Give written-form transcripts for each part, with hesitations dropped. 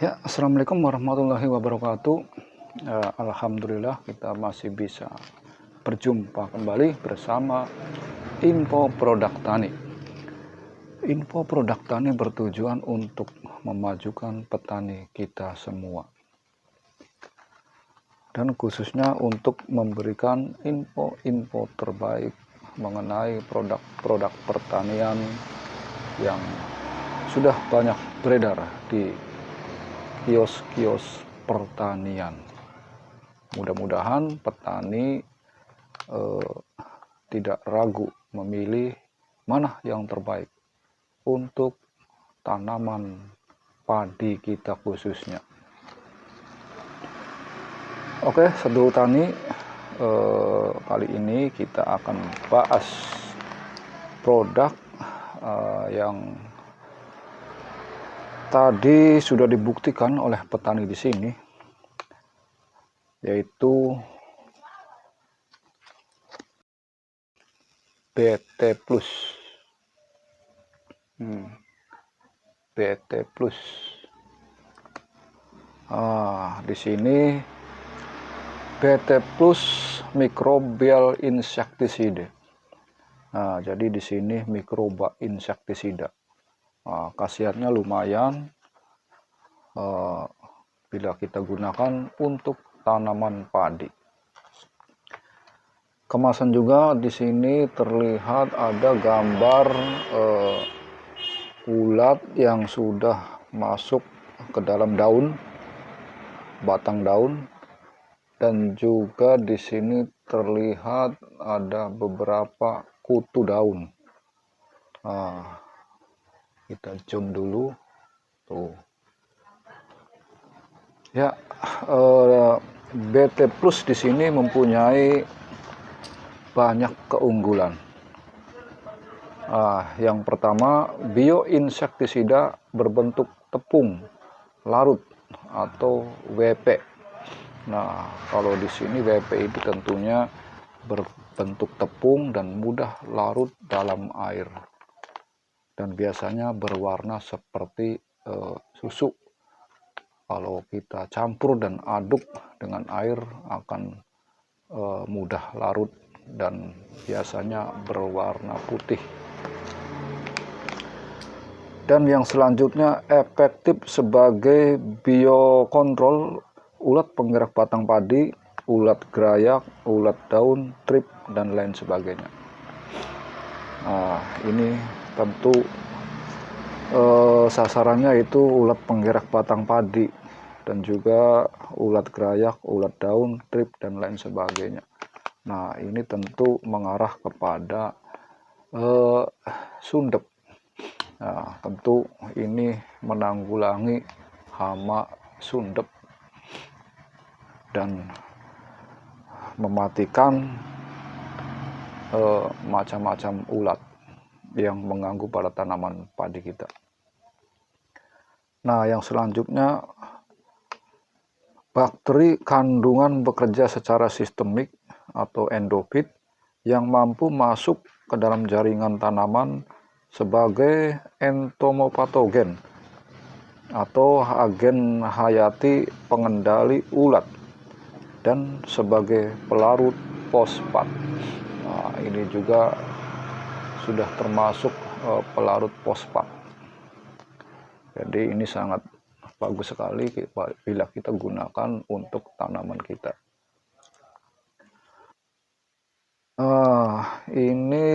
Ya, assalamualaikum warahmatullahi wabarakatuh. Alhamdulillah kita masih bisa berjumpa kembali bersama Info Produk Tani. Info Produk Tani bertujuan untuk memajukan petani kita semua, dan khususnya untuk memberikan info-info terbaik mengenai produk-produk pertanian yang sudah banyak beredar di kios-kios pertanian. Mudah-mudahan petani tidak ragu memilih mana yang terbaik untuk tanaman padi kita khususnya. Oke, Sedulur Tani, kali ini kita akan bahas produk yang tadi sudah dibuktikan oleh petani di sini, yaitu BT Plus. BT Plus. Di sini BT Plus Microbial Insecticide. Jadi di sini mikroba insektisida. Khasiatnya lumayan bila kita gunakan untuk tanaman padi. Kemasan juga di sini terlihat ada gambar ulat yang sudah masuk ke dalam daun, batang daun, dan juga di sini terlihat ada beberapa kutu daun. Kita zoom dulu tuh ya. BT Plus di sini mempunyai banyak keunggulan. Yang pertama, bioinsektisida berbentuk tepung larut atau WP. Nah, kalau di sini WP itu tentunya berbentuk tepung dan mudah larut dalam air, dan biasanya berwarna seperti susu. Kalau kita campur dan aduk dengan air akan mudah larut dan biasanya berwarna putih. Dan yang selanjutnya, efektif sebagai biokontrol ulat penggerak batang padi, ulat gerayak, ulat daun, trip, dan lain sebagainya. Ini tentu sasarannya itu ulat penggerak batang padi dan juga ulat gerayak, ulat daun, trip, dan lain sebagainya. Nah, ini tentu mengarah kepada sundep. Nah, tentu ini menanggulangi hama sundep dan mematikan macam-macam ulat yang mengganggu pada tanaman padi kita. Nah, yang selanjutnya, bakteri kandungan bekerja secara sistemik atau endofit yang mampu masuk ke dalam jaringan tanaman sebagai entomopatogen atau agen hayati pengendali ulat dan sebagai pelarut fosfat. Nah, ini juga sudah termasuk pelarut fosfat. Jadi ini sangat bagus sekali bila kita gunakan untuk tanaman kita. Ini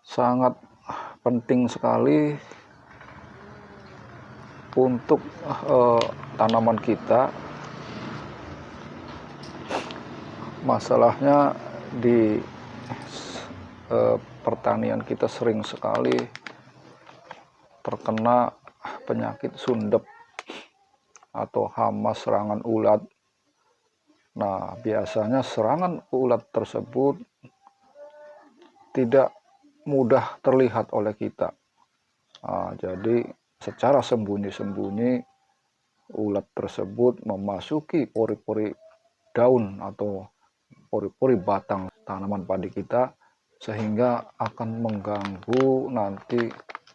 sangat penting sekali untuk tanaman kita. Masalahnya di pertanian kita sering sekali terkena penyakit sundep atau hama serangan ulat. Nah, biasanya serangan ulat tersebut tidak mudah terlihat oleh kita. Jadi secara sembunyi-sembunyi ulat tersebut memasuki pori-pori daun atau pori-pori batang tanaman padi kita, sehingga akan mengganggu nanti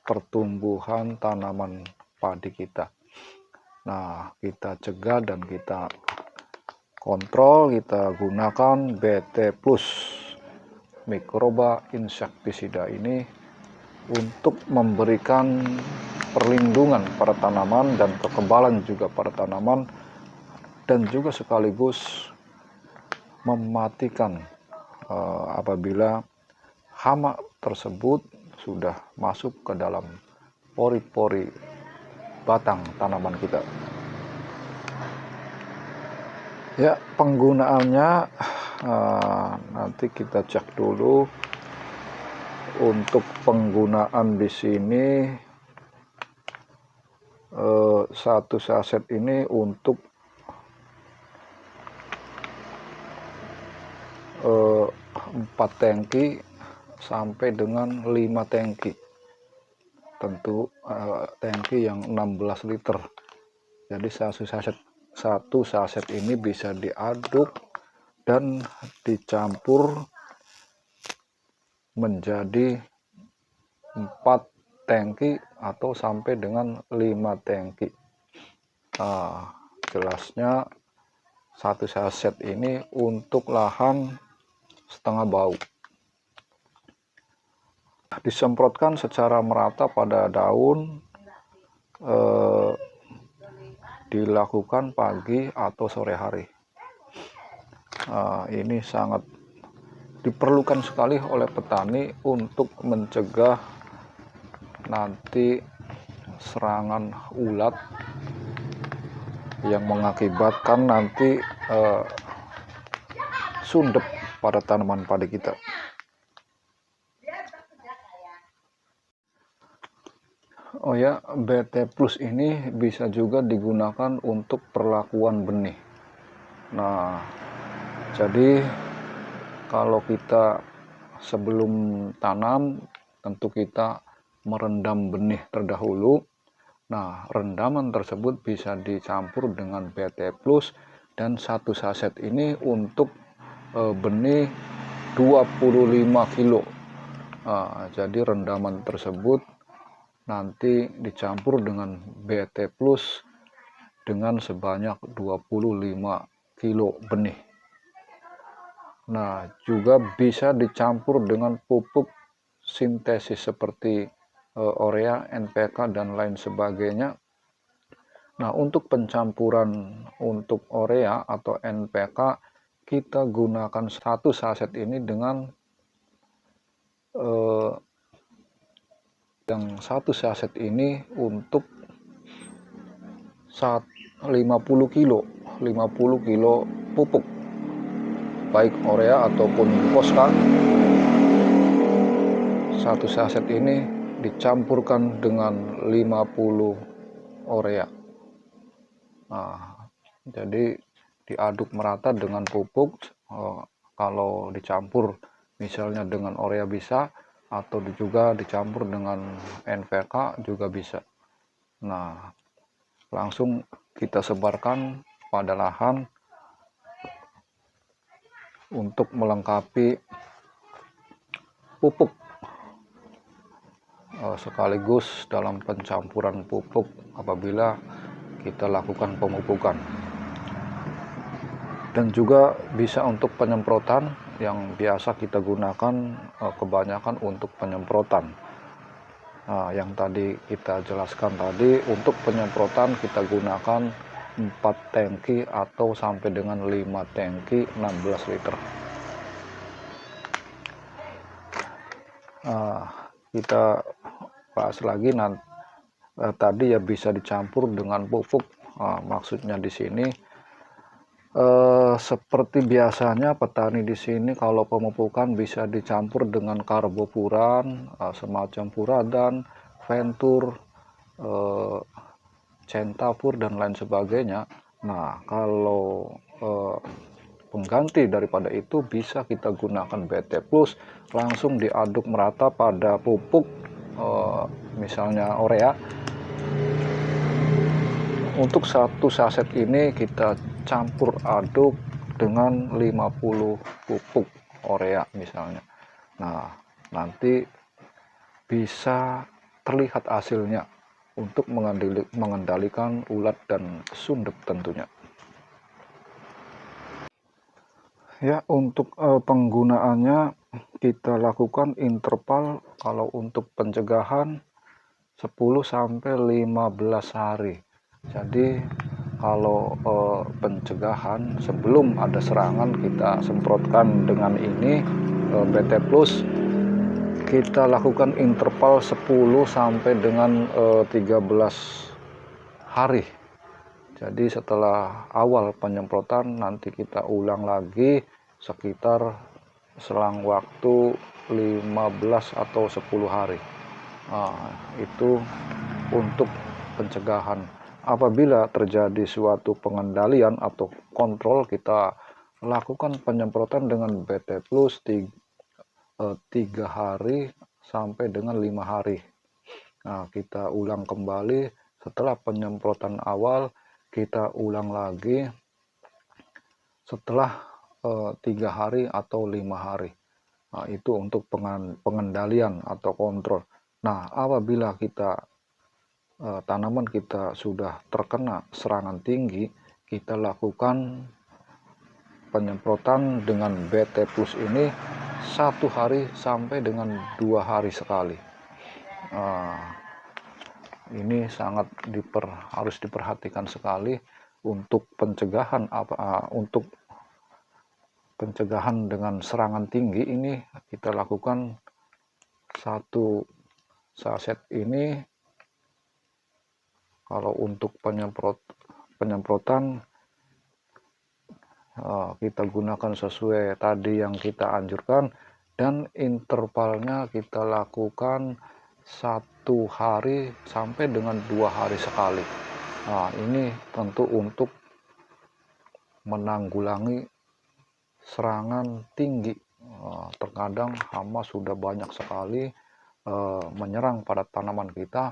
pertumbuhan tanaman padi kita. Nah, kita cegah dan kita kontrol, kita gunakan BT Plus mikroba insektisida ini untuk memberikan perlindungan pada tanaman dan kekebalan juga pada tanaman, dan juga sekaligus mematikan apabila hama tersebut sudah masuk ke dalam pori-pori batang tanaman kita. Ya, penggunaannya nanti kita cek dulu. Untuk penggunaan di sini satu saset ini untuk 4 tangki sampai dengan 5 tangki. Tentu tangki yang 16 liter. Jadi satu saset ini bisa diaduk dan dicampur menjadi 4 tangki atau sampai dengan 5 tangki. Jelasnya satu saset ini untuk lahan setengah bau. Disemprotkan secara merata pada daun, dilakukan pagi atau sore hari. Ini sangat diperlukan sekali oleh petani untuk mencegah nanti serangan ulat yang mengakibatkan nanti sundep pada tanaman padi kita. Oh ya, BT Plus ini bisa juga digunakan untuk perlakuan benih. Nah, jadi kalau kita sebelum tanam tentu kita merendam benih terdahulu. Nah, rendaman tersebut bisa dicampur dengan BT Plus, dan satu saset ini untuk benih 25 kilo. Jadi rendaman tersebut nanti dicampur dengan BT Plus dengan sebanyak 25 kilo benih. Nah, juga bisa dicampur dengan pupuk sintesis seperti urea, NPK, dan lain sebagainya. Nah, untuk pencampuran untuk urea atau NPK, kita gunakan satu saset ini dengan yang satu saset ini untuk 50 kilo pupuk, baik urea ataupun glukosa. Satu saset ini dicampurkan dengan 50 urea. Nah, jadi diaduk merata dengan pupuk. Kalau dicampur misalnya dengan urea bisa, atau juga dicampur dengan NPK juga bisa. Nah, langsung kita sebarkan pada lahan untuk melengkapi pupuk, sekaligus dalam pencampuran pupuk apabila kita lakukan pemupukan. Dan juga bisa untuk penyemprotan yang biasa kita gunakan kebanyakan untuk penyemprotan. Nah, yang tadi kita jelaskan tadi, untuk penyemprotan kita gunakan 4 tangki atau sampai dengan 5 tangki 16 liter. Kita bahas lagi nanti. Tadi ya bisa dicampur dengan pupuk. Maksudnya di sini seperti biasanya petani di sini kalau pemupukan bisa dicampur dengan karbopuran, semacam puradan, ventur, centapur, dan lain sebagainya. Nah, kalau pengganti daripada itu bisa kita gunakan BT Plus, langsung diaduk merata pada pupuk, misalnya urea. Untuk satu saset ini kita campur aduk dengan 50 pupuk urea misalnya. Nah, nanti bisa terlihat hasilnya untuk mengendalikan ulat dan sundep tentunya. Ya, untuk penggunaannya kita lakukan interval kalau untuk pencegahan 10-15 hari. Jadi kalau pencegahan sebelum ada serangan kita semprotkan dengan ini BT Plus, kita lakukan interval 10 sampai dengan 13 hari. Jadi setelah awal penyemprotan nanti kita ulang lagi sekitar selang waktu 15 atau 10 hari. Itu untuk pencegahan. Apabila terjadi suatu pengendalian atau kontrol, kita lakukan penyemprotan dengan BT Plus 3 hari sampai dengan 5 hari. Nah, kita ulang kembali setelah penyemprotan awal, kita ulang lagi setelah 3 hari atau 5 hari. Nah, itu untuk pengendalian atau kontrol. Nah, apabila kita tanaman kita sudah terkena serangan tinggi, kita lakukan penyemprotan dengan BT Plus ini 1 hari sampai dengan 2 hari sekali. Ini sangat harus diperhatikan sekali untuk pencegahan untuk pencegahan dengan serangan tinggi. Ini kita lakukan 1 saset ini. Kalau untuk penyemprotan kita gunakan sesuai tadi yang kita anjurkan, dan intervalnya kita lakukan 1 hari sampai dengan 2 hari sekali. Nah, ini tentu untuk menanggulangi serangan tinggi. Terkadang hama sudah banyak sekali menyerang pada tanaman kita.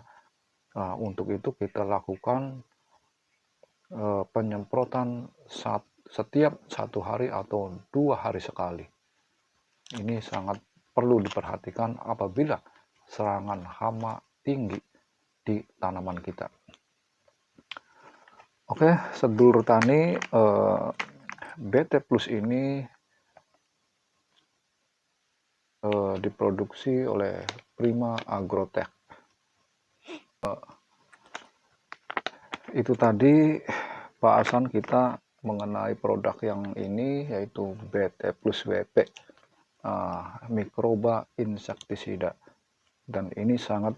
Untuk itu kita lakukan penyemprotan setiap 1 hari atau 2 hari sekali. Ini sangat perlu diperhatikan apabila serangan hama tinggi di tanaman kita. Oke, sedulur tani, BT Plus ini diproduksi oleh Prima Agrotech. Itu tadi bahasan kita mengenai produk yang ini, yaitu BT Plus WP, mikroba insektisida, dan ini sangat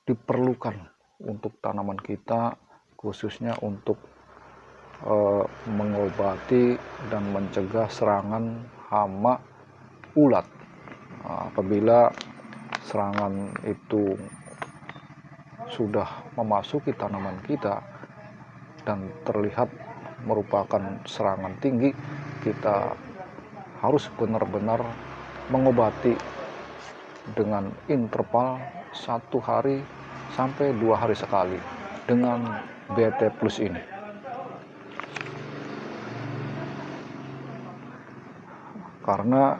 diperlukan untuk tanaman kita, khususnya untuk mengobati dan mencegah serangan hama ulat. Apabila serangan itu sudah memasuki tanaman kita dan terlihat merupakan serangan tinggi, kita harus benar-benar mengobati dengan interval 1 hari sampai 2 hari sekali dengan BT Plus ini. Karena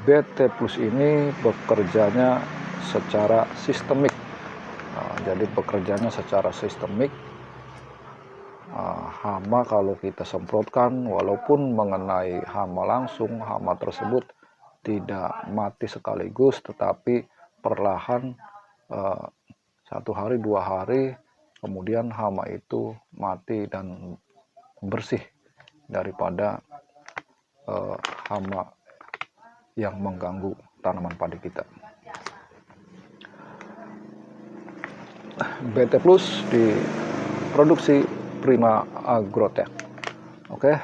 BT Plus ini bekerjanya secara sistemik. Jadi bekerjanya secara sistemik. Hama kalau kita semprotkan, walaupun mengenai hama langsung, hama tersebut tidak mati sekaligus, tetapi perlahan 1 hari 2 hari kemudian hama itu mati dan bersih daripada hama yang mengganggu tanaman padi kita. BT Plus diproduksi Prima Agrotech. Oke,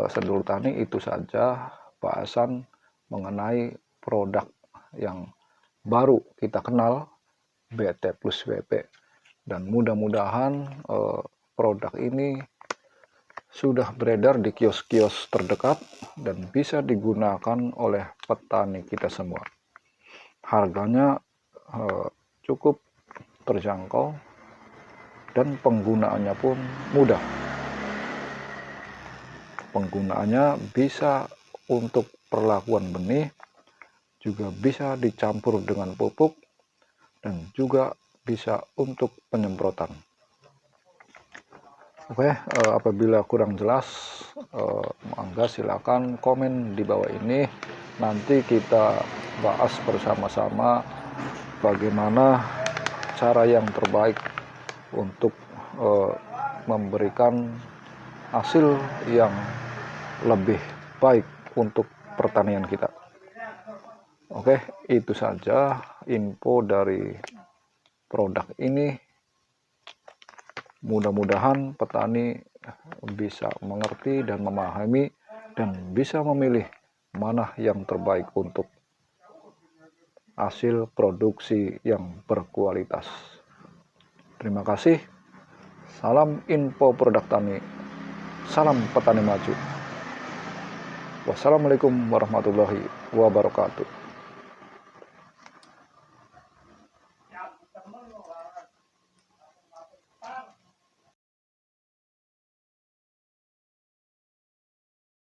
sedulur tani, itu saja bahasan mengenai produk yang baru kita kenal, BT Plus WP, dan mudah-mudahan produk ini sudah beredar di kios-kios terdekat dan bisa digunakan oleh petani kita semua. Harganya cukup terjangkau dan penggunaannya pun mudah. Penggunaannya bisa untuk perlakuan benih, juga bisa dicampur dengan pupuk, dan juga bisa untuk penyemprotan. Oke, apabila kurang jelas, mangga silakan komen di bawah ini. Nanti kita bahas bersama-sama bagaimana cara yang terbaik untuk memberikan hasil yang lebih baik untuk pertanian kita. Oke, itu saja info dari produk ini. Mudah-mudahan petani bisa mengerti dan memahami dan bisa memilih mana yang terbaik untuk hasil produksi yang berkualitas. Terima kasih. Salam info produk tani. Salam petani maju. Wassalamualaikum warahmatullahi wabarakatuh.